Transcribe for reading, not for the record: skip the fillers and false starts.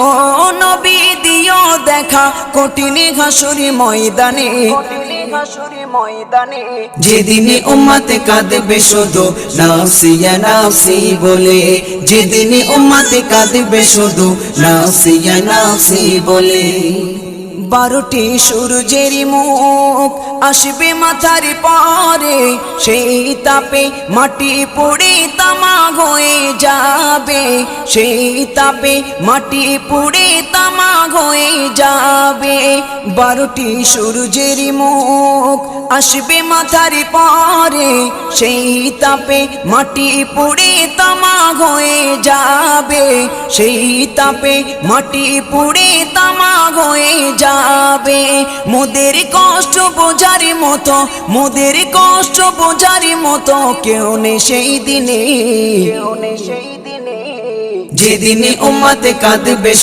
ও নবী দিও দেখা কঠিন হাসুরি ময়দানে, যেদিন উম্মত কাঁদবে শুধু নাফসি ইয়া নাফসি বলে, যেদিন উম্মত কাঁদবে শুধু নাফসি ইয়া নাফসি বলে। 12টি সূর্যের মুখ আসবে মাথার পরে, সেই তাপে মাটি পুড়ে তামা হয়ে যাবে, সেই তাপে মাটি পুড়ে তামা হয়ে যাবে। 12টি সূর্যের মুখ আসবে মাথার পরে, সেই তাপে মাটি পুড়ে তামা হয়ে যাবে, সেই তাপে মাটি পুড়ে তামা হয়ে যাবে। মোদের কষ্ট বোঝার মতো, মোদের কষ্ট বোঝার মতো কেউ নেই সেই দিনে, যেদিন উম্মত কাঁদবে